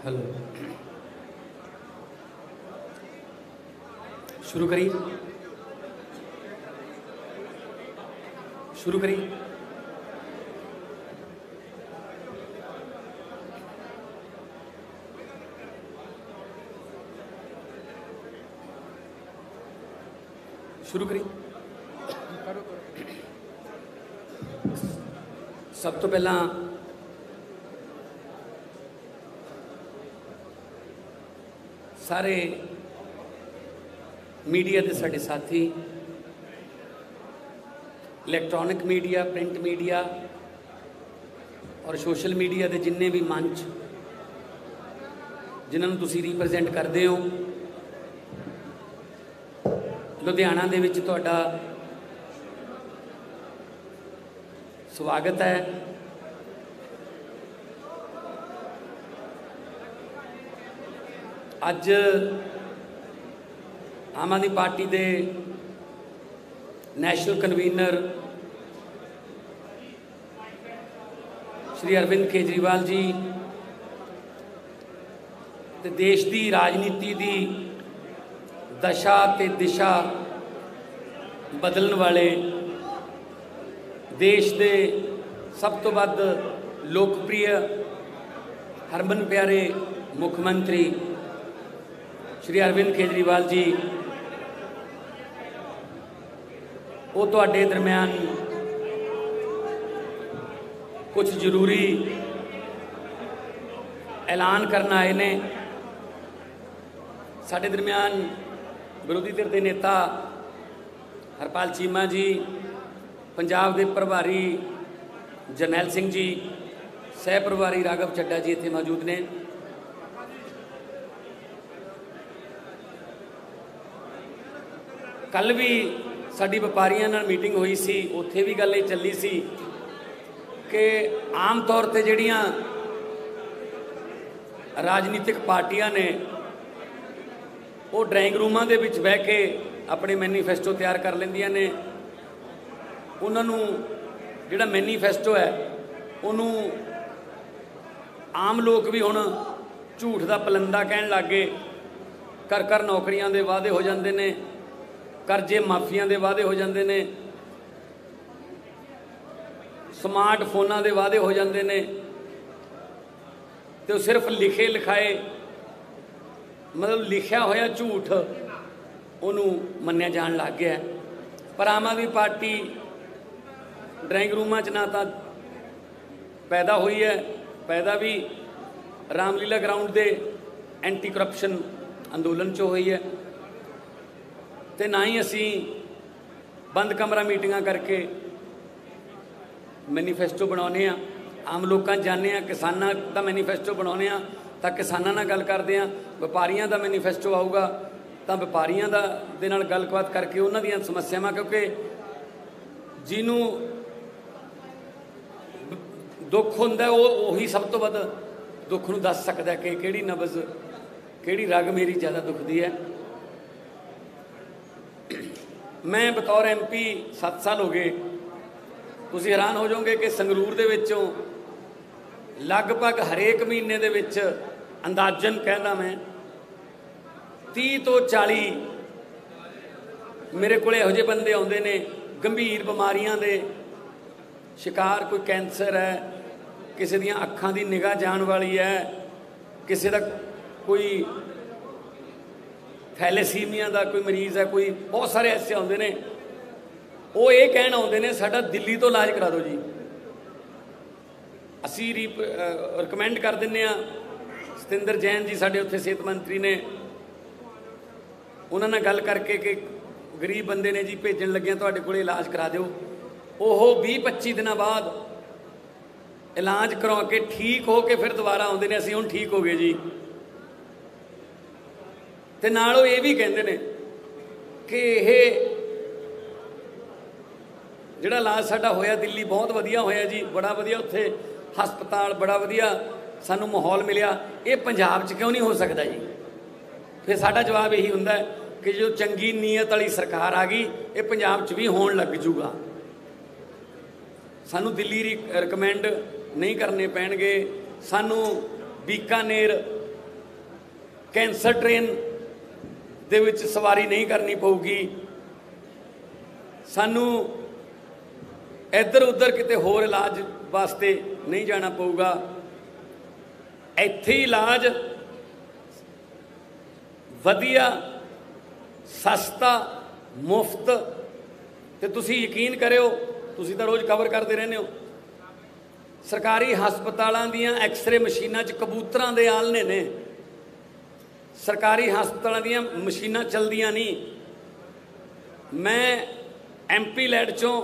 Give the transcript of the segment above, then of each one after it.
Hello, शुरू करिए। शुरू करिए। शुरू करिए। सब तो पहला सारे मीडिया के साडे साथी, इलैक्ट्रॉनिक मीडिया, प्रिंट मीडिया और सोशल मीडिया के जिन्ने भी मंच जिन्होंने तुसी रिप्रजेंट करते हो, लुधियाना दे विच तुहाडा स्वागत है। अज आम आदमी पार्टी के नैशनल कन्वीनर श्री अरविंद केजरीवाल जी ते देश की राजनीति की दशा ते दिशा बदलने वाले देश के सब तो वध लोकप्रिय हरमन प्यारे मुख्यमंत्री श्री अरविंद केजरीवाल जी वो तुहाडे दरम्यान कुछ जरूरी ऐलान करना आए ने। साडे दरम्यान विरोधी धिर के नेता हरपाल चीमा जी, पंजाब के प्रभारी जरनैल सिंह जी, सह प्रभारी राघव चड्डा जी इत्थे मौजूद ने। कल भी साडी व्यापारियों नाल मीटिंग हुई सी, उत्थे भी गल चली सी कि आम तौर पर जिहड़ियां राजनीतिक पार्टियां ने वो ड्राइंग रूमां दे विच बह के अपने मैनीफेस्टो तैयार कर लैंदियां ने। उन्होंने जिहड़ा मैनीफेस्टो है उन्हों आम लोग भी हुण झूठ का पलंदा कहण लग गए। कर कर नौकरियां दे वादे हो जाते हैं, करजे माफिया के वादे हो जाते हैं, स्मार्ट फोनां के वादे हो जाते हैं, तो सिर्फ लिखे लिखाए मतलब लिखा होया झूठ उन्होंने मन्निया जान लग गया। पर आम आदमी पार्टी ड्राइंग रूमां च ना तो पैदा हुई है, पैदा भी रामलीला ग्राउंड के एंटी करप्शन अंदोलन चो हुई है, तो ना ही असी बंद कमरा मीटिंगां करके मैनीफेस्टो बनाने। आम लोगों जाने, किसानों का मैनीफेस्टो बनाने, तो किसानों नाल गल करते हैं। व्यापारियों का मैनीफेस्टो आऊगा तो व्यापारियों दे नाल गलबात करके उन्हां दीयां समस्यावां, क्योंकि जिन्हों दुख हुंदा उही सब तो वध दुख नूं दस सकदा है कि किहड़ी नब्ज़ किहड़ी रग मेरी ज़्यादा दुखदी है। मैं बतौर MP 7 साल हो गए। तुसीं हैरान हो जाओगे कि संगरूर दे विचों लगभग हरेक महीने दे विच अंदाजन कहना मैं 30 तो 40 मेरे को इहो जिहे बंदे आउंदे ने गंभीर बीमारियां दे शिकार। कोई कैंसर है, किसी दियां अखां दी निगाह जाण वाली है, किसी दा कोई थैलेसीमिया का कोई मरीज़ है, कोई बहुत सारे ऐसे आते हैं। वो ये कहना आते हैं साडा दिल्ली तो इलाज करा दो जी। असी रिकमेंड कर दिंदे आ। सतिंदर जैन जी साडे उत्थे सेहत मंत्री ने, उन्होंने गल करके कि गरीब बंदे ने जी भेजन लगे तुहाडे कोल इलाज करा दो। वो 20-25 दिन बाद इलाज करवा के ठीक हो के फिर दोबारा आते हैं, असी हुण ठीक हो गए जी। ते नाल ये भी कहते हैं कि यह जिहड़ा इलाज साडा होया दिल्ली बहुत वधिया होया जी, बड़ा वधिया उत्थे हस्पताल बड़ा वधिया सानू माहौल मिलिया, ये पंजाब च क्यों नहीं हो सकता जी। फिर साडा जवाब यही हुंदा है कि जो चंगी नीयत वाली सरकार आ गई ये पंजाब च भी होण लग जूगा। सानू दिल्ली रिकमेंड नहीं करने पैणगे, सानू बीकानेर कैंसर ट्रेन दे विच सवारी नहीं करनी पऊगी, सानू इधर उधर किते होर इलाज वास्ते नहीं जाना पऊगा, इत्थे इलाज वधिया सस्ता मुफ्त। ते तुसी यकीन करियो, तुसी तो रोज़ कवर करते रहने हो, सरकारी हस्पतालों दियां एक्सरे मशीनां च कबूतरां दे आलने ने, सरकारी हस्पतालों दियां मशीनां चलदियां नहीं। मैं MP लैड चों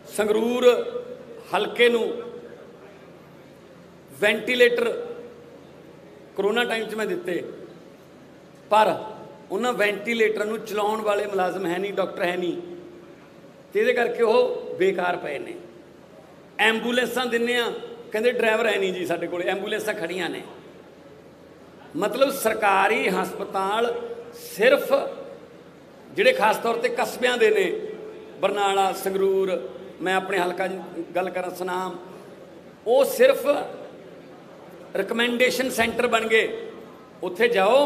संगरूर हलके नूं वेंटीलेटर करोना टाइम च मैं दिते, पर उन्हां वेंटीलेटर नूं चलाउण वाले मुलाजम है नहीं, डॉक्टर है नहीं, तो ये करके वो बेकार पे ने। एंबूलेंसां दिन्ने आ, कहंदे ड्राइवर है नहीं जी साडे कोल, एंबूलेंसां खड़ियां ने। मतलब सरकारी हस्पताल सिर्फ जिहड़े खास तौर पर कस्बियां दे ने, बरनाला संगरूर, मैं अपने हलका गल करा सुनाम, वो सिर्फ रिकमेंडेशन सेंटर बन गए। उत्थे जाओ,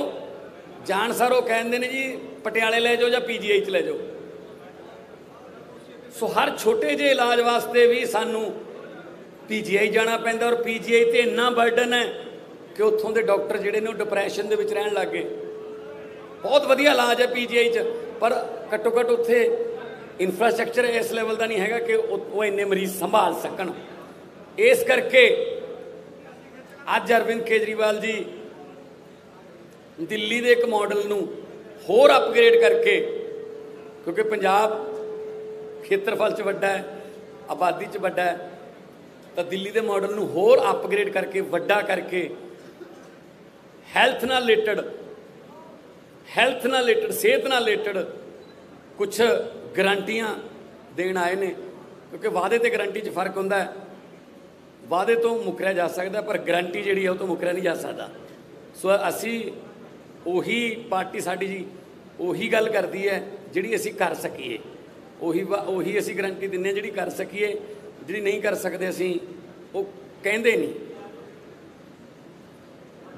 जान सार वो कहते हैं जी पटियाले ले जाओ या PGI च ले जाओ। सो हर छोटे जे इलाज वास्ते भी सानू PGI जाना पैंदा, और PGI ते इन्ना बर्डन है कि उत्थों के डॉक्टर जिहड़े ने डिप्रैशन दे विच रहन लग गए। बहुत वधिया इलाज है PGI च, पर घट्टो घट्ट उत्थे इंफ्रास्ट्रक्चर इस लैवल का नहीं है कि वो इन्ने मरीज संभाल सकन। इस करके अज अरविंद केजरीवाल जी दिल्ली के एक मॉडल नूं होर अपग्रेड करके, क्योंकि पंजाब खेत्रफल च वड्डा है, आबादी च वड्डा है, तो दिल्ली के मॉडल नूं होर अपग्रेड करके वड्डा करके हैल्थ नाल रिलेटेड सेहत नाल रिलेटेड कुछ गारंटियां देण आए ने। क्योंकि वादे तो गारंटी च फर्क हुंदा है, वादे तो मुकरिया जा सकता, पर गारंटी जिहड़ी है वो तो मुकरिया नहीं जा सकता। सो असी उही पार्टी साडी जी उही गल करदी है जिहड़ी असी कर सकीए, उही असी गारंटी दिंदे जिहड़ी कर सकीए, जिहड़ी नहीं कर सकते असी वो कहंदे नहीं।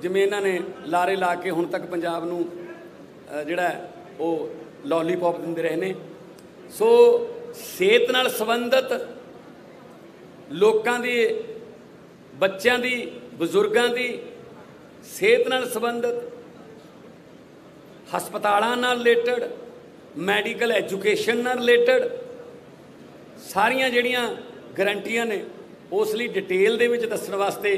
जिवें इन्हां ने लारे ला के हुण तक पंजाब नूं जिहड़ा वो लॉलीपॉप दिंदे रहे ने। सो सेहत नाल संबंधित लोकां दी, बच्चों की, बजुर्गों की सेहत नाल संबंधित, हस्पतालों नाल रिलेटेड, मैडिकल एजुकेशन नाल रिलेटेड सारियां जिहड़ियां गारंटियां ने, उस लई डिटेल दे विच दस्सण वास्ते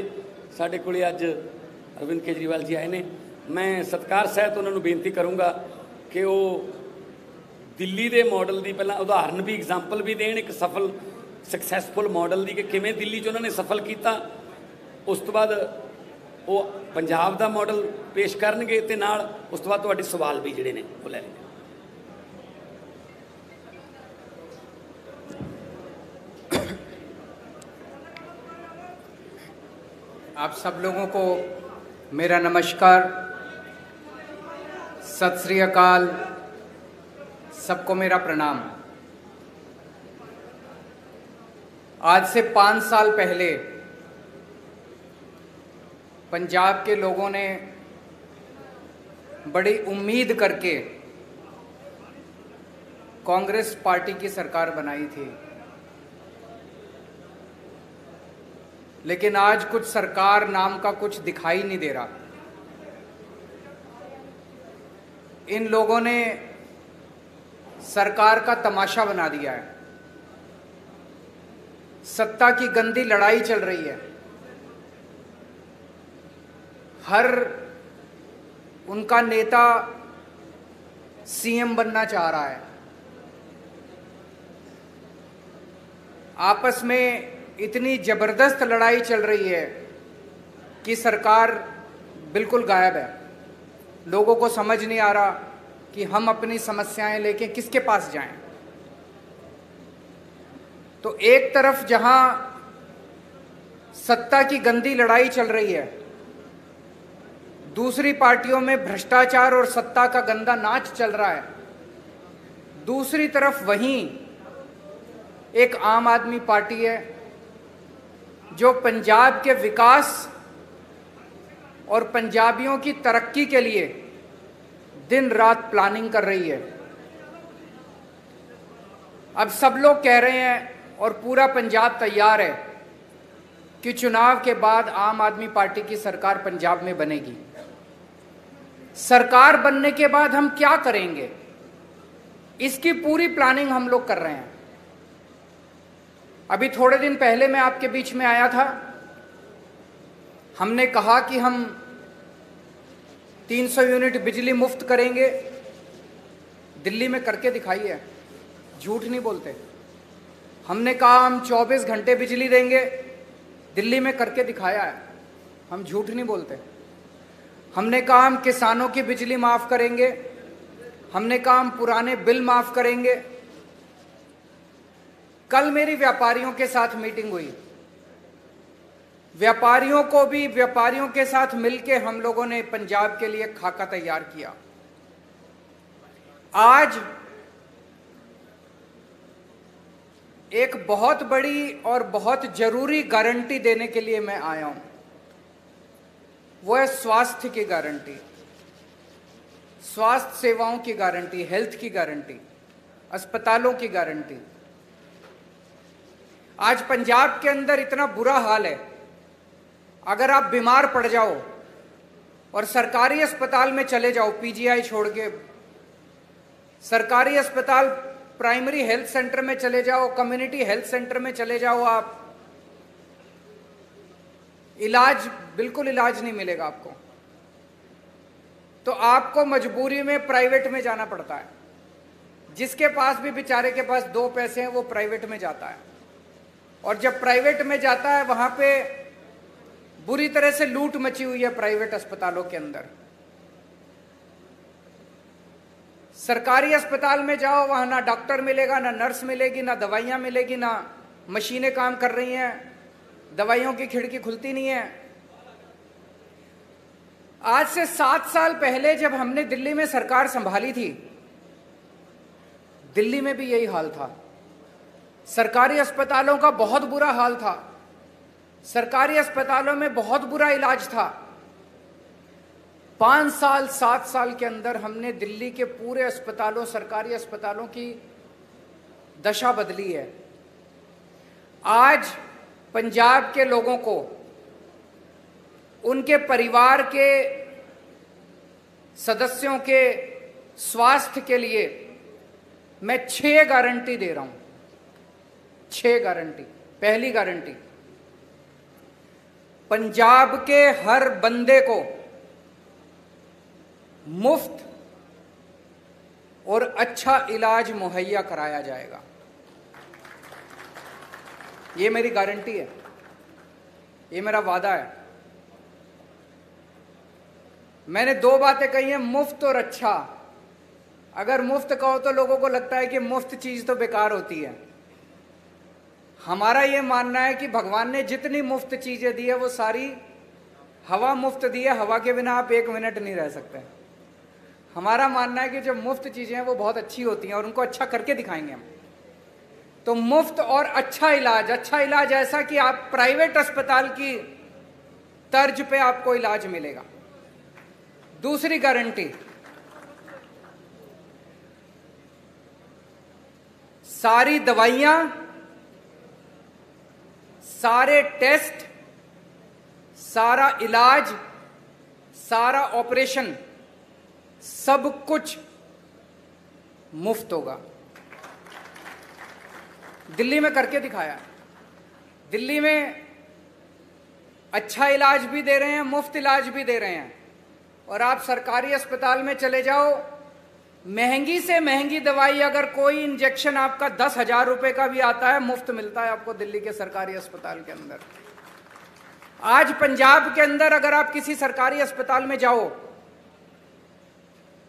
साडे कोले अज अरविंद केजरीवाल जी आए ने। मैं सत्कार सहित उन्होंने बेनती करूँगा कि वो दिल्ली के मॉडल की पहला उदाहरण भी, एग्जाम्पल भी देन, एक सफल सक्सैसफुल मॉडल की कि किमें दिल्ली च उन्होंने सफल किया। उस तो बाद वो पंजाब का मॉडल पेश करनगे, ते नाल उस तो बाद तुहाडे सवाल भी जिहड़े ने वो लै लेंगे। आप सब लोगों को मेरा नमस्कार, सत श्री अकाल, सबको मेरा प्रणाम। आज से 5 साल पहले पंजाब के लोगों ने बड़ी उम्मीद करके कांग्रेस पार्टी की सरकार बनाई थी, लेकिन आज कुछ सरकार नाम का कुछ दिखाई नहीं दे रहा। इन लोगों ने सरकार का तमाशा बना दिया है। सत्ता की गंदी लड़ाई चल रही है। हर उनका नेता CM बनना चाह रहा है। आपस में इतनी जबरदस्त लड़ाई चल रही है कि सरकार बिल्कुल गायब है। लोगों को समझ नहीं आ रहा कि हम अपनी समस्याएं लेके किसके पास जाएं। तो एक तरफ जहां सत्ता की गंदी लड़ाई चल रही है, दूसरी पार्टियों में भ्रष्टाचार और सत्ता का गंदा नाच चल रहा है। दूसरी तरफ वहीं एक आम आदमी पार्टी है जो पंजाब के विकास और पंजाबियों की तरक्की के लिए दिन रात प्लानिंग कर रही है। अब सब लोग कह रहे हैं और पूरा पंजाब तैयार है कि चुनाव के बाद आम आदमी पार्टी की सरकार पंजाब में बनेगी। सरकार बनने के बाद हम क्या करेंगे, इसकी पूरी प्लानिंग हम लोग कर रहे हैं। अभी थोड़े दिन पहले मैं आपके बीच में आया था, हमने कहा कि हम 300 यूनिट बिजली मुफ्त करेंगे। दिल्ली में करके दिखाइए, झूठ नहीं बोलते। हमने कहा हम 24 घंटे बिजली देंगे, दिल्ली में करके दिखाया है, हम झूठ नहीं बोलते। हमने कहा हम किसानों की बिजली माफ करेंगे, हमने कहा हम पुराने बिल माफ करेंगे। कल मेरी व्यापारियों के साथ मीटिंग हुई, व्यापारियों के साथ मिलके हम लोगों ने पंजाब के लिए खाका तैयार किया। आज एक बहुत बड़ी और बहुत जरूरी गारंटी देने के लिए मैं आया हूं, वो है स्वास्थ्य की गारंटी, स्वास्थ्य सेवाओं की गारंटी, हेल्थ की गारंटी, अस्पतालों की गारंटी। आज पंजाब के अंदर इतना बुरा हाल है, अगर आप बीमार पड़ जाओ और सरकारी अस्पताल में चले जाओ, पीजीआई छोड़ के सरकारी अस्पताल, प्राइमरी हेल्थ सेंटर में चले जाओ, कम्युनिटी हेल्थ सेंटर में चले जाओ, आप बिल्कुल इलाज नहीं मिलेगा आपको। तो आपको मजबूरी में प्राइवेट में जाना पड़ता है। जिसके पास भी बेचारे के पास 2 पैसे हैं वो प्राइवेट में जाता है, और जब प्राइवेट में जाता है वहां पे बुरी तरह से लूट मची हुई है प्राइवेट अस्पतालों के अंदर। सरकारी अस्पताल में जाओ, वहां ना डॉक्टर मिलेगा, ना नर्स मिलेगी, ना दवाइयां मिलेगी, ना मशीनें काम कर रही हैं, दवाइयों की खिड़की खुलती नहीं है। आज से 7 साल पहले जब हमने दिल्ली में सरकार संभाली थी, दिल्ली में भी यही हाल था। सरकारी अस्पतालों का बहुत बुरा हाल था, सरकारी अस्पतालों में बहुत बुरा इलाज था। 5 साल 7 साल के अंदर हमने दिल्ली के पूरे अस्पतालों, सरकारी अस्पतालों की दशा बदली है। आज पंजाब के लोगों को, उनके परिवार के सदस्यों के स्वास्थ्य के लिए मैं 6 गारंटी दे रहा हूं। 6 गारंटी। पहली गारंटी, पंजाब के हर बंदे को मुफ्त और अच्छा इलाज मुहैया कराया जाएगा। ये मेरी गारंटी है, ये मेरा वादा है। मैंने 2 बातें कही हैं, मुफ्त और अच्छा। अगर मुफ्त कहो तो लोगों को लगता है कि मुफ्त चीज तो बेकार होती है। हमारा ये मानना है कि भगवान ने जितनी मुफ्त चीजें दी है वो सारी हवा मुफ्त दी है, हवा के बिना आप 1 मिनट नहीं रह सकते। हमारा मानना है कि जो मुफ्त चीजें हैं वो बहुत अच्छी होती हैं और उनको अच्छा करके दिखाएंगे हम। तो मुफ्त और अच्छा इलाज ऐसा कि आप प्राइवेट अस्पताल की तर्ज पे आपको इलाज मिलेगा। दूसरी गारंटी, सारी दवाइयां, सारे टेस्ट, सारा इलाज, सारा ऑपरेशन, सब कुछ मुफ्त होगा। दिल्ली में करके दिखाया। दिल्ली में अच्छा इलाज भी दे रहे हैं, मुफ्त इलाज भी दे रहे हैं। और आप सरकारी अस्पताल में चले जाओ, महंगी से महंगी दवाई, अगर कोई इंजेक्शन आपका 10,000 रुपए का भी आता है, मुफ्त मिलता है आपको दिल्ली के सरकारी अस्पताल के अंदर। आज पंजाब के अंदर अगर आप किसी सरकारी अस्पताल में जाओ,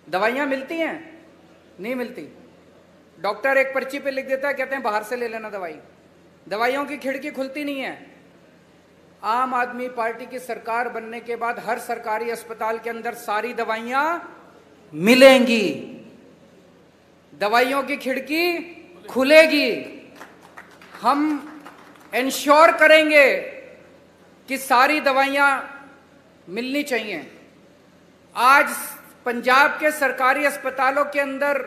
दवाइयां मिलती हैं? नहीं मिलती। डॉक्टर एक पर्ची पे लिख देता है, कहते हैं बाहर से ले लेना दवाई। दवाइयों की खिड़की खुलती नहीं है। आम आदमी पार्टी की सरकार बनने के बाद हर सरकारी अस्पताल के अंदर सारी दवाइयां मिलेंगी, दवाइयों की खिड़की खुलेगी। हम इंश्योर करेंगे कि सारी दवाइयां मिलनी चाहिए। आज पंजाब के सरकारी अस्पतालों के अंदर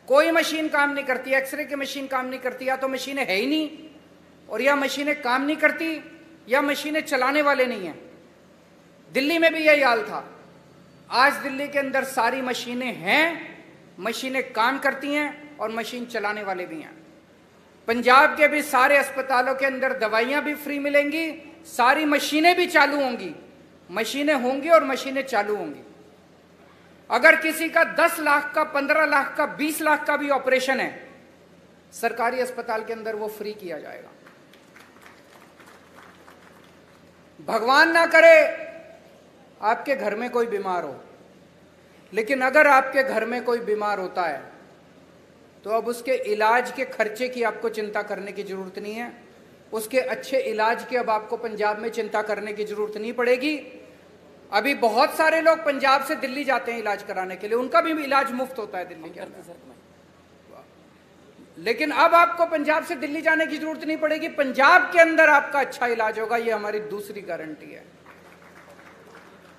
कोई मशीन काम नहीं करती, एक्सरे की मशीन काम नहीं करती, या तो मशीनें है ही नहीं, और या मशीनें काम नहीं करती, या मशीनें चलाने वाले नहीं हैं। दिल्ली में भी यही हाल था। आज दिल्ली के अंदर सारी मशीनें हैं, मशीनें काम करती हैं और मशीन चलाने वाले भी हैं। पंजाब के भी सारे अस्पतालों के अंदर दवाइयां भी फ्री मिलेंगी, सारी मशीनें भी चालू होंगी, मशीनें होंगी और मशीनें चालू होंगी। अगर किसी का 10 लाख का, 15 लाख का, 20 लाख का भी ऑपरेशन है, सरकारी अस्पताल के अंदर वो फ्री किया जाएगा। भगवान ना करे आपके घर में कोई बीमार हो, लेकिन अगर आपके घर में कोई बीमार होता है तो अब उसके इलाज के खर्चे की आपको चिंता करने की जरूरत नहीं है। उसके अच्छे इलाज की अब आपको पंजाब में चिंता करने की जरूरत नहीं पड़ेगी। अभी बहुत सारे लोग पंजाब से दिल्ली जाते हैं इलाज कराने के लिए, उनका भी इलाज मुफ्त होता है दिल्ली के अंदर। लेकिन अब आपको पंजाब से दिल्ली जाने की जरूरत नहीं पड़ेगी, पंजाब के अंदर आपका अच्छा इलाज होगा। यह हमारी दूसरी गारंटी है।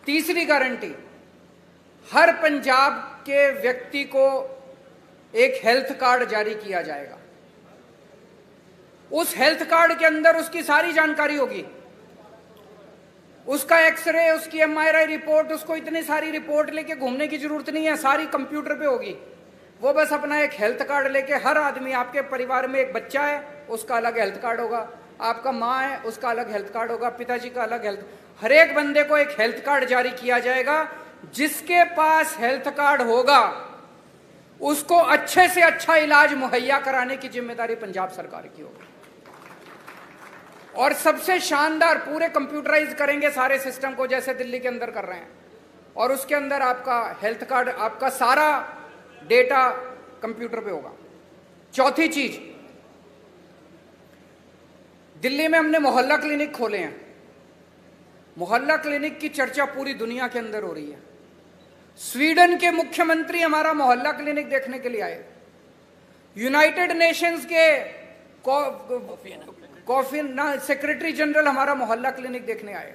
तीसरी गारंटी, हर पंजाब के व्यक्ति को एक हेल्थ कार्ड जारी किया जाएगा। उस हेल्थ कार्ड के अंदर उसकी सारी जानकारी होगी, उसका एक्सरे, उसकी MRI रिपोर्ट, उसको इतनी सारी रिपोर्ट लेके घूमने की जरूरत नहीं है, सारी कंप्यूटर पे होगी। वो बस अपना एक हेल्थ कार्ड लेके, हर आदमी, आपके परिवार में एक बच्चा है उसका अलग हेल्थ कार्ड होगा, आपका माँ है उसका अलग हेल्थ कार्ड होगा, पिताजी का अलग हेल्थ, हर एक बंदे को एक हेल्थ कार्ड जारी किया जाएगा। जिसके पास हेल्थ कार्ड होगा उसको अच्छे से अच्छा इलाज मुहैया कराने की जिम्मेदारी पंजाब सरकार की होगी। और सबसे शानदार, पूरे कंप्यूटराइज करेंगे सारे सिस्टम को जैसे दिल्ली के अंदर कर रहे हैं, और उसके अंदर आपका हेल्थ कार्ड, आपका सारा डेटा कंप्यूटर पे होगा। चौथी चीज, दिल्ली में हमने मोहल्ला क्लिनिक खोले हैं। मोहल्ला क्लिनिक की चर्चा पूरी दुनिया के अंदर हो रही है। स्वीडन के मुख्यमंत्री हमारा मोहल्ला क्लिनिक देखने के लिए आए, यूनाइटेड नेशंस के सेक्रेटरी जनरल हमारा मोहल्ला क्लिनिक देखने आए।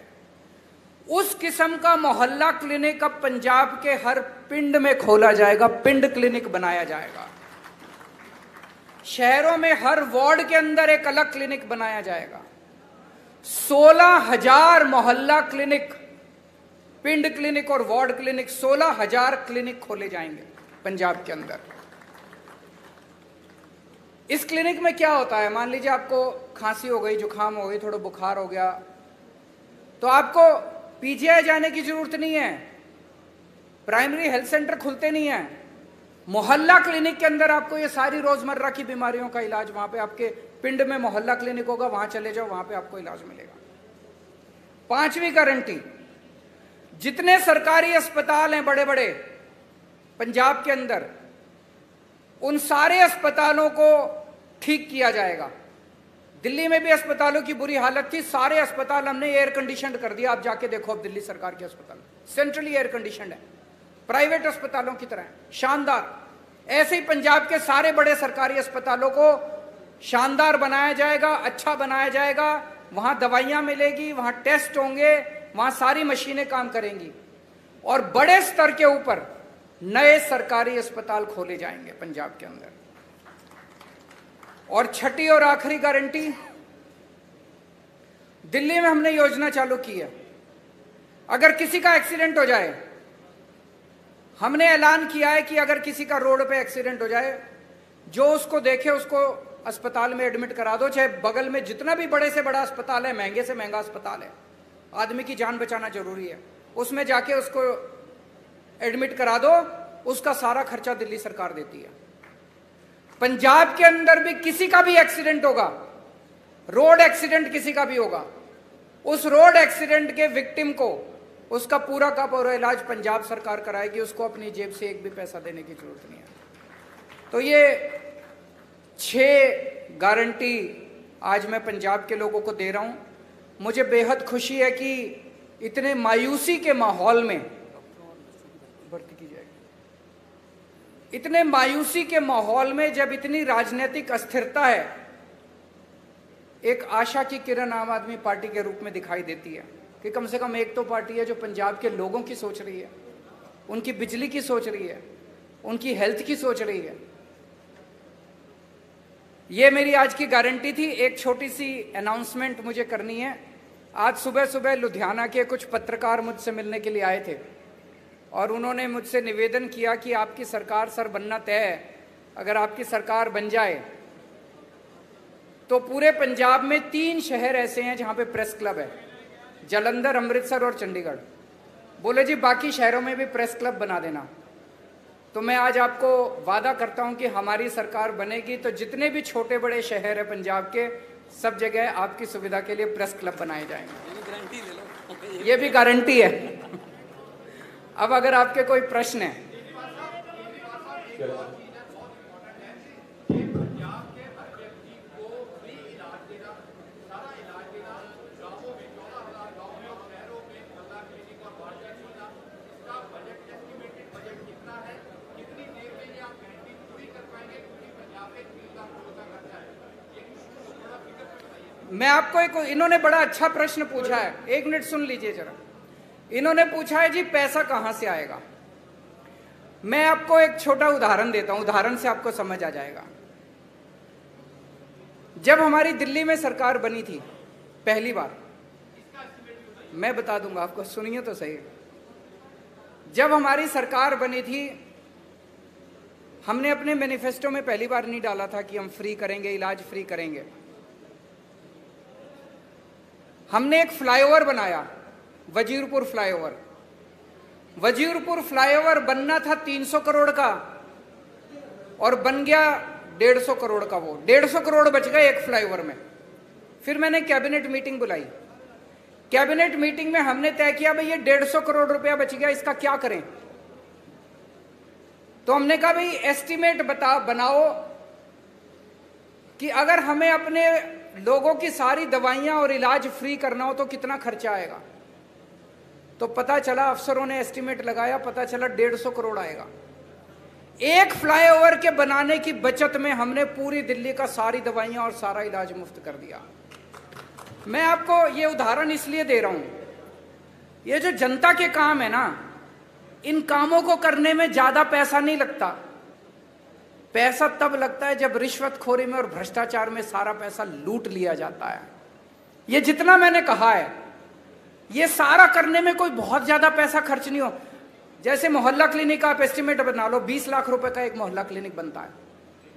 उस किस्म का मोहल्ला क्लिनिक अब पंजाब के हर पिंड में खोला जाएगा, पिंड क्लिनिक बनाया जाएगा। शहरों में हर वार्ड के अंदर एक अलग क्लिनिक बनाया जाएगा। 16,000 मोहल्ला क्लिनिक, पिंड क्लिनिक और वार्ड क्लिनिक, 16,000 क्लिनिक खोले जाएंगे पंजाब के अंदर। इस क्लिनिक में क्या होता है, मान लीजिए आपको खांसी हो गई, जुकाम हो गई, थोड़ा बुखार हो गया, तो आपको PGI जाने की जरूरत नहीं है, प्राइमरी हेल्थ सेंटर खुलते नहीं है। मोहल्ला क्लिनिक के अंदर आपको ये सारी रोजमर्रा की बीमारियों का इलाज, वहां पे आपके पिंड में मोहल्ला क्लिनिक होगा, वहां चले जाओ, वहां पे आपको इलाज मिलेगा। पांचवी गारंटी, जितने सरकारी अस्पताल हैं बड़े बड़े पंजाब के अंदर, उन सारे अस्पतालों को ठीक किया जाएगा। दिल्ली में भी अस्पतालों की बुरी हालत थी, सारे अस्पताल हमने एयर कंडीशनड कर दिया। आप जाके देखो, अब दिल्ली सरकार के अस्पताल सेंट्रली एयर कंडीशनड है, प्राइवेट अस्पतालों की तरह शानदार। ऐसे ही पंजाब के सारे बड़े सरकारी अस्पतालों को शानदार बनाया जाएगा, अच्छा बनाया जाएगा। वहां दवाइयां मिलेगी, वहां टेस्ट होंगे, वहां सारी मशीनें काम करेंगी, और बड़े स्तर के ऊपर नए सरकारी अस्पताल खोले जाएंगे पंजाब के अंदर। और छठी और आखिरी गारंटी, दिल्ली में हमने योजना चालू की है, अगर किसी का एक्सीडेंट हो जाए, हमने ऐलान किया है कि अगर किसी का रोड पे एक्सीडेंट हो जाए, जो उसको देखे उसको अस्पताल में एडमिट करा दो, चाहे बगल में जितना भी बड़े से बड़ा अस्पताल है, महंगे से महंगा अस्पताल है, आदमी की जान बचाना जरूरी है, उसमें जाके उसको एडमिट करा दो, उसका सारा खर्चा दिल्ली सरकार देती है। पंजाब के अंदर भी किसी का भी एक्सीडेंट होगा, रोड एक्सीडेंट किसी का भी होगा, उस रोड एक्सीडेंट के विक्टिम को उसका पूरा का पूरा इलाज पंजाब सरकार कराएगी, उसको अपनी जेब से एक भी पैसा देने की जरूरत नहीं है। तो ये 6 गारंटी आज मैं पंजाब के लोगों को दे रहा हूं। मुझे बेहद खुशी है कि इतने मायूसी के माहौल में, भर्ती की जाएगी, इतने मायूसी के माहौल में जब इतनी राजनीतिक अस्थिरता है, एक आशा की किरण आम आदमी पार्टी के रूप में दिखाई देती है। कि कम से कम एक तो पार्टी है जो पंजाब के लोगों की सोच रही है, उनकी बिजली की सोच रही है, उनकी हेल्थ की सोच रही है। ये मेरी आज की गारंटी थी। एक छोटी सी अनाउंसमेंट मुझे करनी है। आज सुबह सुबह लुधियाना के कुछ पत्रकार मुझसे मिलने के लिए आए थे और उन्होंने मुझसे निवेदन किया कि आपकी सरकार सर बनना तय है, अगर आपकी सरकार बन जाए तो पूरे पंजाब में 3 शहर ऐसे हैं जहां पे प्रेस क्लब है, जालंधर, अमृतसर और चंडीगढ़। बोले जी बाकी शहरों में भी प्रेस क्लब बना देना। तो मैं आज आपको वादा करता हूं कि हमारी सरकार बनेगी तो जितने भी छोटे बड़े शहर है पंजाब के, सब जगह आपकी सुविधा के लिए प्रेस क्लब बनाए जाएंगे। ये भी गारंटी है। अब अगर आपके कोई प्रश्न है। मैं आपको इन्होंने बड़ा अच्छा प्रश्न पूछा है, 1 मिनट सुन लीजिए जरा। इन्होंने पूछा है जी पैसा कहां से आएगा। मैं आपको एक छोटा उदाहरण देता हूं, उदाहरण से आपको समझ आ जाएगा। जब हमारी दिल्ली में सरकार बनी थी पहली बार, मैं बता दूंगा आपको, सुनिए तो सही। जब हमारी सरकार बनी थी, हमने अपने मैनिफेस्टो में पहली बार नहीं डाला था कि हम फ्री करेंगे, इलाज फ्री करेंगे। हमने एक फ्लाईओवर बनाया, वजीरपुर फ्लाईओवर। वजीरपुर फ्लाईओवर बनना था 300 करोड़ का और बन गया 150 करोड़ का। वो 150 करोड़ बच गए एक फ्लाईओवर में। फिर मैंने कैबिनेट मीटिंग बुलाई। कैबिनेट मीटिंग में हमने तय किया भाई ये 150 करोड़ रुपया बच गया, इसका क्या करें। तो हमने कहा भाई एस्टीमेट बनाओ कि अगर हमें अपने लोगों की सारी दवाइयां और इलाज फ्री करना हो तो कितना खर्चा आएगा। तो पता चला, अफसरों ने एस्टीमेट लगाया, पता चला 150 करोड़ आएगा। एक फ्लाईओवर के बनाने की बचत में हमने पूरी दिल्ली का सारी दवाइयां और सारा इलाज मुफ्त कर दिया। मैं आपको ये उदाहरण इसलिए दे रहा हूं, ये जो जनता के काम है ना, इन कामों को करने में ज्यादा पैसा नहीं लगता। पैसा तब लगता है जब रिश्वतखोरी में और भ्रष्टाचार में सारा पैसा लूट लिया जाता है। ये जितना मैंने कहा है, ये सारा करने में कोई बहुत ज्यादा पैसा खर्च नहीं हो। जैसे मोहल्ला क्लिनिक आप एस्टिमेट बना लो, 20 लाख रुपए का एक मोहल्ला क्लिनिक बनता है,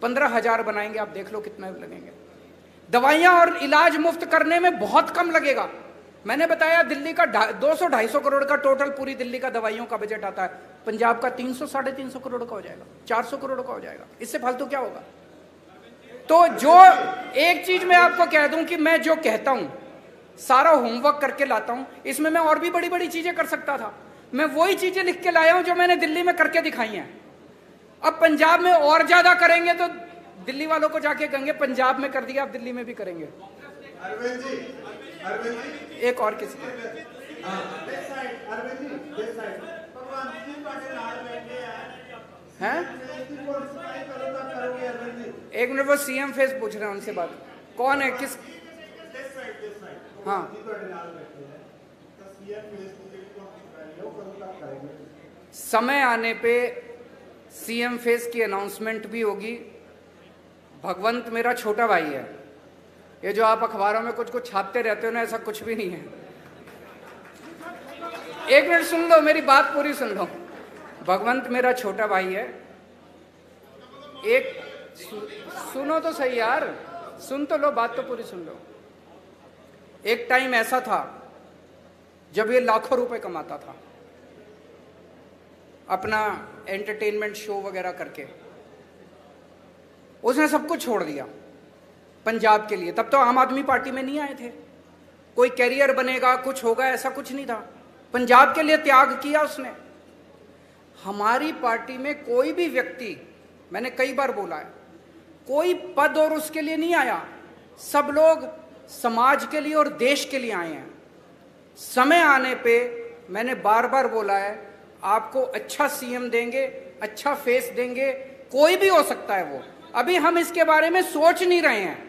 15,000 बनाएंगे, आप देख लो कितना लगेंगे। दवाइयां और इलाज मुफ्त करने में बहुत कम लगेगा। मैंने बताया दिल्ली का 200-250 करोड़ का टोटल पूरी दिल्ली का दवाइयों का बजट आता है, पंजाब का 300-350 करोड़ का हो जाएगा, 400 करोड़ का हो जाएगा। इससे फालतू क्या होगा। तो जो एक चीज मैं आपको कह दूं कि मैं जो कहता हूं सारा होमवर्क करके लाता हूं। इसमें मैं और भी बड़ी बड़ी चीजें कर सकता था, मैं वही चीजें लिख के लाया हूं जो मैंने दिल्ली में करके दिखाई हैं। अब पंजाब में और ज्यादा करेंगे तो दिल्ली वालों को जाके कहेंगे पंजाब में कर दिया, आप दिल्ली में भी करेंगे। अरविंद जी, एक और किसी हैं? एक मिनट, वो सीएम फेस पूछ रहे हैं, उनसे बात। कौन है, किस? हाँ, समय आने पे सीएम फेस की अनाउंसमेंट भी होगी। भगवंत मेरा छोटा भाई है। ये जो आप अखबारों में कुछ कुछ छापते रहते हो ना, ऐसा कुछ भी नहीं है। एक मिनट सुन लो, मेरी बात पूरी सुन लो। भगवंत मेरा छोटा भाई है। एक सुनो तो सही यार, सुन तो लो, बात तो पूरी सुन लो। एक टाइम ऐसा था जब ये लाखों रुपए कमाता था अपना एंटरटेनमेंट शो वगैरह करके। उसने सब कुछ छोड़ दिया पंजाब के लिए। तब तो आम आदमी पार्टी में नहीं आए थे, कोई कैरियर बनेगा, कुछ होगा, ऐसा कुछ नहीं था। पंजाब के लिए त्याग किया उसने। हमारी पार्टी में कोई भी व्यक्ति, मैंने कई बार बोला है, कोई पद और उसके लिए नहीं आया। सब लोग समाज के लिए और देश के लिए आए हैं। समय आने पे मैंने बार बार बोला है, आपको अच्छा सीएम देंगे, अच्छा फेस देंगे, कोई भी हो सकता है वो। अभी हम इसके बारे में सोच नहीं रहे हैं।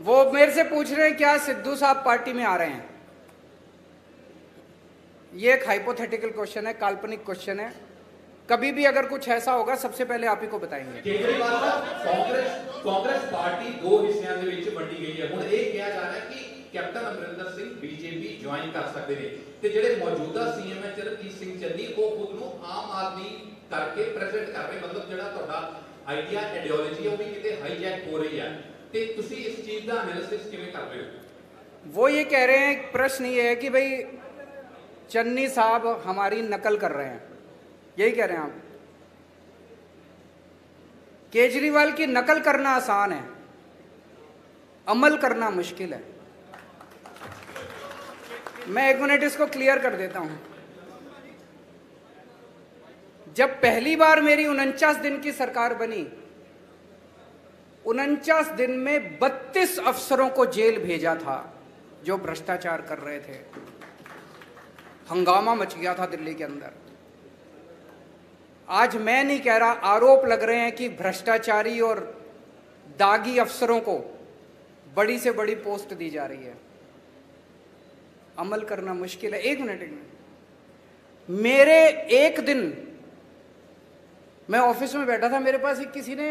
वो मेरे से पूछ रहे हैं क्या सिद्धू साहब पार्टी में आ रहे हैं। ये एक हाइपोथेटिकल क्वेश्चन है, काल्पनिक क्वेश्चन है। कभी भी अगर कुछ ऐसा होगा सबसे पहले आप ही को बताएंगे। केजरीवाल साहब, कांग्रेस पार्टी दो हिस्सों ਦੇ ਵਿੱਚ ਵੰਡੀ ਗਈ ਹੈ। ਹੁਣ ਇਹ ਕਿਹਾ ਜਾ ਰਿਹਾ ਹੈ ਕਿ captain Amarinder Singh BJP join ਕਰ ਸਕਦੇ ਨੇ ਤੇ ਜਿਹੜੇ ਮੌਜੂਦਾ ਸੀਐਮ ਹੈ ਚਰਨਜੀਤ ਸਿੰਘ ਚੰਨੀ ਉਹ ਖੁਦ ਨੂੰ ਆਮ ਆਦਮੀ ਕਰਕੇ ਪ੍ਰੈਜ਼ੈਂਟ ਕਰ ਰਹੇ। ਮਤਲਬ ਜਿਹੜਾ ਤੁਹਾਡਾ ਆਈਡੀਆ ਆਈਡੀਓਲੋਜੀ ਉਹ ਵੀ ਕਿਤੇ ਹਾਈਜੈਕ ਹੋ ਰਹੀ ਹੈ ਤੇ ਤੁਸੀਂ ਇਸ ਚੀਜ਼ ਦਾ ਐਨਾਲਿਸਿਸ ਕਿਵੇਂ ਕਰ ਰਹੇ ਹੋ? वो ये कह रहे हैं, प्रश्न ये है कि भाई चन्नी साहब हमारी नकल कर रहे हैं, यही कह रहे हैं आप? केजरीवाल की नकल करना आसान है, अमल करना मुश्किल है। मैं 1 मिनट इसको क्लियर कर देता हूं। जब पहली बार मेरी 49 दिन की सरकार बनी, 49 दिन में 32 अफसरों को जेल भेजा था जो भ्रष्टाचार कर रहे थे। हंगामा मच गया था दिल्ली के अंदर। आज मैं नहीं कह रहा, आरोप लग रहे हैं कि भ्रष्टाचारी और दागी अफसरों को बड़ी से बड़ी पोस्ट दी जा रही है। अमल करना मुश्किल है। एक मिनट मेरे एक दिन मैं ऑफिस में बैठा था, मेरे पास एक किसी ने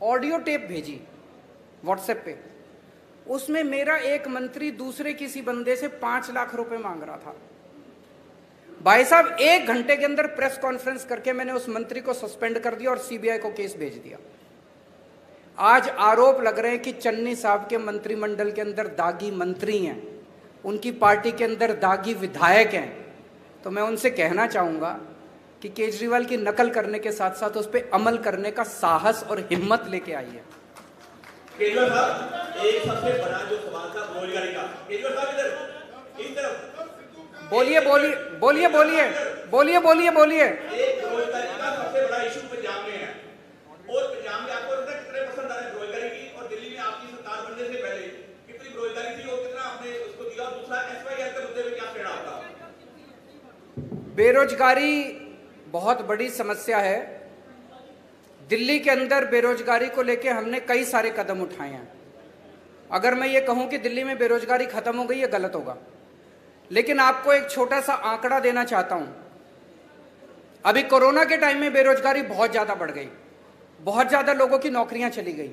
ऑडियो टेप भेजी व्हाट्सएप पे। उसमें मेरा एक मंत्री दूसरे किसी बंदे से 5 लाख रुपए मांग रहा था। भाई साहब 1 घंटे के अंदर प्रेस कॉन्फ्रेंस करके मैंने उस मंत्री को सस्पेंड कर दिया और सीबीआई को केस भेज दिया। आज आरोप लग रहे हैं कि चन्नी साहब के मंत्रिमंडल के अंदर दागी मंत्री हैं, उनकी पार्टी के अंदर दागी विधायक हैं। तो मैं उनसे कहना चाहूंगा कि केजरीवाल की नकल करने के साथ साथ उस पर अमल करने का साहस और हिम्मत लेके आइए। केजरीवाल साहब, एक सबसे बड़ा जो सवाल था बेरोजगारी का, केजरीवाल साहब इस तरफ बोलिए बोलिए बोलिए बोलिए बोलिए बोलिए बोलिए। एक बेरोजगारी का सबसे बड़ा इशू पंजाब में है और पंजाब में आपको लगता है कितने परसेंट आ रहे बेरोजगारी की, और दिल्ली में आपकी सरकार बनने से पहले कितनी बेरोजगारी थी और कितना आपने उसको दिया? दूसरा एसवाईआर के मुद्दे में क्या कहना आपका? बेरोजगारी बहुत बड़ी समस्या है। दिल्ली के अंदर बेरोजगारी को लेकर हमने कई सारे कदम उठाए हैं। अगर मैं ये कहूं कि दिल्ली में बेरोजगारी खत्म हो गई, ये गलत होगा। लेकिन आपको एक छोटा सा आंकड़ा देना चाहता हूं। अभी कोरोना के टाइम में बेरोजगारी बहुत ज्यादा बढ़ गई, बहुत ज्यादा लोगों की नौकरियां चली गई,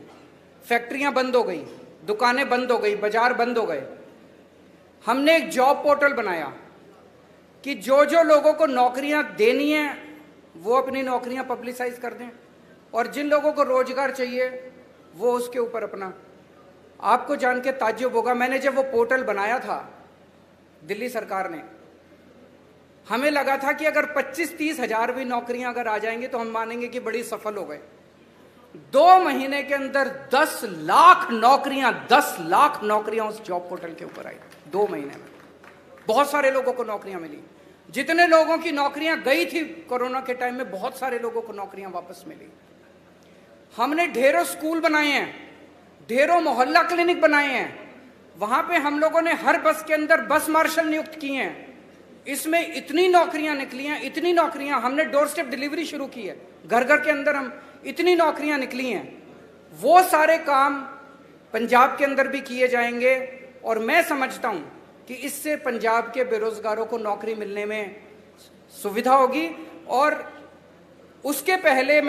फैक्ट्रियां बंद हो गई, दुकानें बंद हो गई, बाजार बंद हो गए। हमने एक जॉब पोर्टल बनाया कि जो जो लोगों को नौकरियां देनी है वो अपनी नौकरियां पब्लिसाइज कर दें, और जिन लोगों को रोजगार चाहिए वो उसके ऊपर अपना। आपको जान के ताज्जुब होगा, मैंने जब वो पोर्टल बनाया था दिल्ली सरकार ने, हमें लगा था कि अगर 25-30 हजार भी नौकरियां अगर आ जाएंगी तो हम मानेंगे कि बड़ी सफल हो गए। 2 महीने के अंदर 10 लाख नौकरियां उस जॉब पोर्टल के ऊपर आई। 2 महीने में बहुत सारे लोगों को नौकरियां मिली। जितने लोगों की नौकरियां गई थी कोरोना के टाइम में, बहुत सारे लोगों को नौकरियां वापस मिली। हमने ढेरों स्कूल बनाए हैं, ढेरों मोहल्ला क्लिनिक बनाए हैं। वहां पे हम लोगों ने हर बस के अंदर बस मार्शल नियुक्त किए हैं। इसमें इतनी नौकरियां निकली हैं, इतनी नौकरियां। हमने डोर स्टेप डिलीवरी शुरू की है, घर घर के अंदर हम इतनी नौकरियां निकली हैं। वो सारे काम पंजाब के अंदर भी किए जाएंगे और मैं समझता हूं कि इससे पंजाब के बेरोजगारों को नौकरी मिलने में सुविधा होगी। और उसके पहले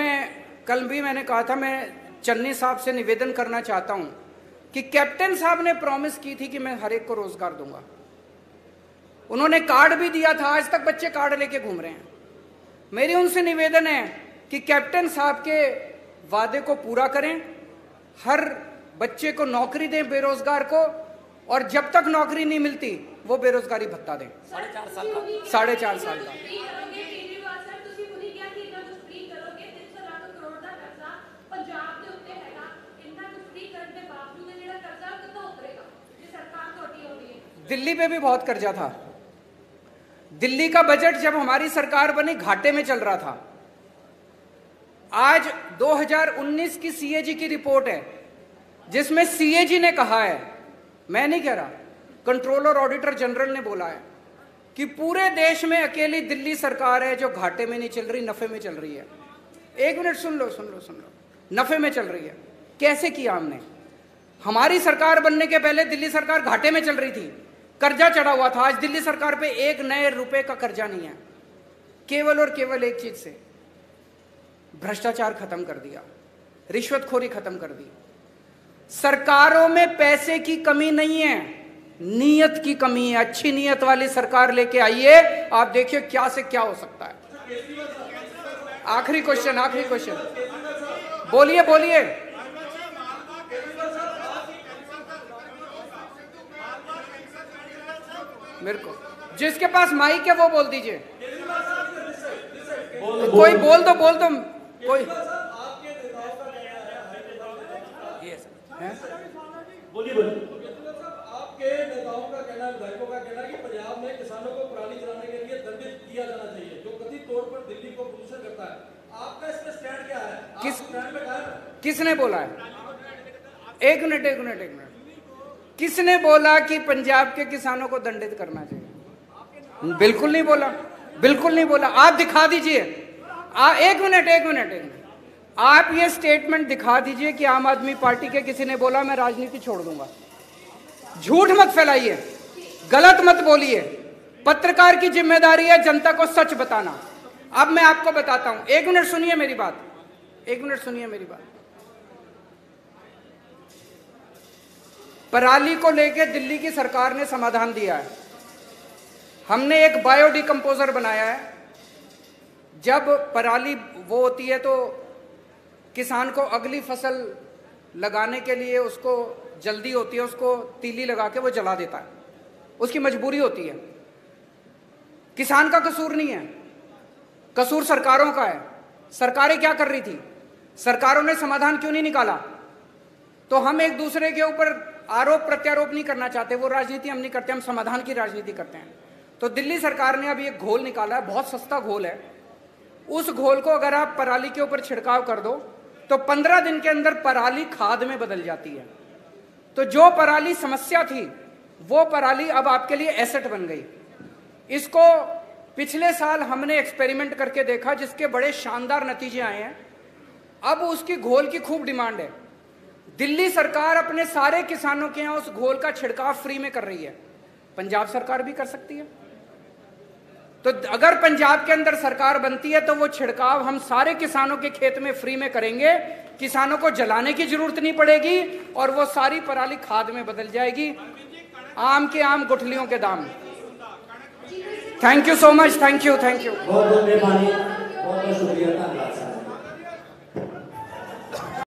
कल भी मैंने कहा था, मैं चन्नी साहब से निवेदन करना चाहता हूं कि कैप्टन साहब ने प्रॉमिस की थी कि मैं हर एक को रोजगार दूंगा। उन्होंने कार्ड भी दिया था, आज तक बच्चे कार्ड लेके घूम रहे हैं। मेरी उनसे निवेदन है कि कैप्टन साहब के वादे को पूरा करें, हर बच्चे को नौकरी दें बेरोजगार को, और जब तक नौकरी नहीं मिलती वो बेरोजगारी भत्ता दें। 4.5 साल का। दिल्ली पे भी बहुत कर्जा था। दिल्ली का बजट जब हमारी सरकार बनी घाटे में चल रहा था। आज 2019 की सीएजी की रिपोर्ट है जिसमें सीएजी ने कहा है, मैं नहीं कह रहा, कंट्रोलर ऑडिटर जनरल ने बोला है कि पूरे देश में अकेली दिल्ली सरकार है जो घाटे में नहीं चल रही, नफे में चल रही है। 1 मिनट सुन लो। नफे में चल रही है। कैसे किया हमने? हमारी सरकार बनने के पहले दिल्ली सरकार घाटे में चल रही थी, कर्जा चढ़ा हुआ था। आज दिल्ली सरकार पे एक नए रुपए का कर्जा नहीं है, केवल और केवल एक चीज से, भ्रष्टाचार खत्म कर दिया, रिश्वतखोरी खत्म कर दी। सरकारों में पैसे की कमी नहीं है, नीयत की कमी है। अच्छी नीयत वाली सरकार लेके आइए, आप देखिए क्या से क्या हो सकता है। आखिरी क्वेश्चन, बोलिए बोलिए। मेरे को जिसके पास माइक है वो बोल दीजिए। कोई बोल दो कोई। बोलिए। आपके नेताओं का कहना, विधायकों का कहना है कि पंजाब में किसानों को पराली जलाने के लिए दंडित किया जाना चाहिए, जो कथित तौर पर दिल्ली को प्रदूषण करता है। आपका इसमें स्टैंड क्या है? किसने बोला है? एक मिनट। किसने बोला कि पंजाब के किसानों को दंडित करना चाहिए? बिल्कुल नहीं बोला। आप दिखा दीजिए। एक मिनट। आप ये स्टेटमेंट दिखा दीजिए कि आम आदमी पार्टी के किसी ने बोला मैं राजनीति छोड़ दूंगा। झूठ मत फैलाइए, गलत मत बोलिए। पत्रकार की जिम्मेदारी है जनता को सच बताना। अब मैं आपको बताता हूं, एक मिनट सुनिए मेरी बात। पराली को लेकर दिल्ली की सरकार ने समाधान दिया है। हमने एक बायोडिकम्पोजर बनाया है। जब पराली वो होती है तो किसान को अगली फसल लगाने के लिए उसको जल्दी होती है, उसको तीली लगा के वो जला देता है, उसकी मजबूरी होती है। किसान का कसूर नहीं है, कसूर सरकारों का है। सरकारें क्या कर रही थी? सरकारों ने समाधान क्यों नहीं निकाला? तो हम एक दूसरे के ऊपर आरोप प्रत्यारोप नहीं करना चाहते, वो राजनीति हम नहीं करते, हम समाधान की राजनीति करते हैं। तो दिल्ली सरकार ने अभी एक घोल निकाला है, बहुत सस्ता घोल है। उस घोल को अगर आप पराली के ऊपर छिड़काव कर दो तो 15 दिन के अंदर पराली खाद में बदल जाती है। तो जो पराली समस्या थी वो पराली अब आपके लिए एसेट बन गई। इसको पिछले साल हमने एक्सपेरिमेंट करके देखा, जिसके बड़े शानदार नतीजे आए हैं। अब उसकी घोल की खूब डिमांड है। दिल्ली सरकार अपने सारे किसानों के यहां उस घोल का छिड़काव फ्री में कर रही है। पंजाब सरकार भी कर सकती है। तो अगर पंजाब के अंदर सरकार बनती है तो वो छिड़काव हम सारे किसानों के खेत में फ्री में करेंगे। किसानों को जलाने की जरूरत नहीं पड़ेगी और वो सारी पराली खाद में बदल जाएगी। आम के आम गुठलियों के दाम। Thank you so much. Thank you. बहुत बहुत मेहरबानी।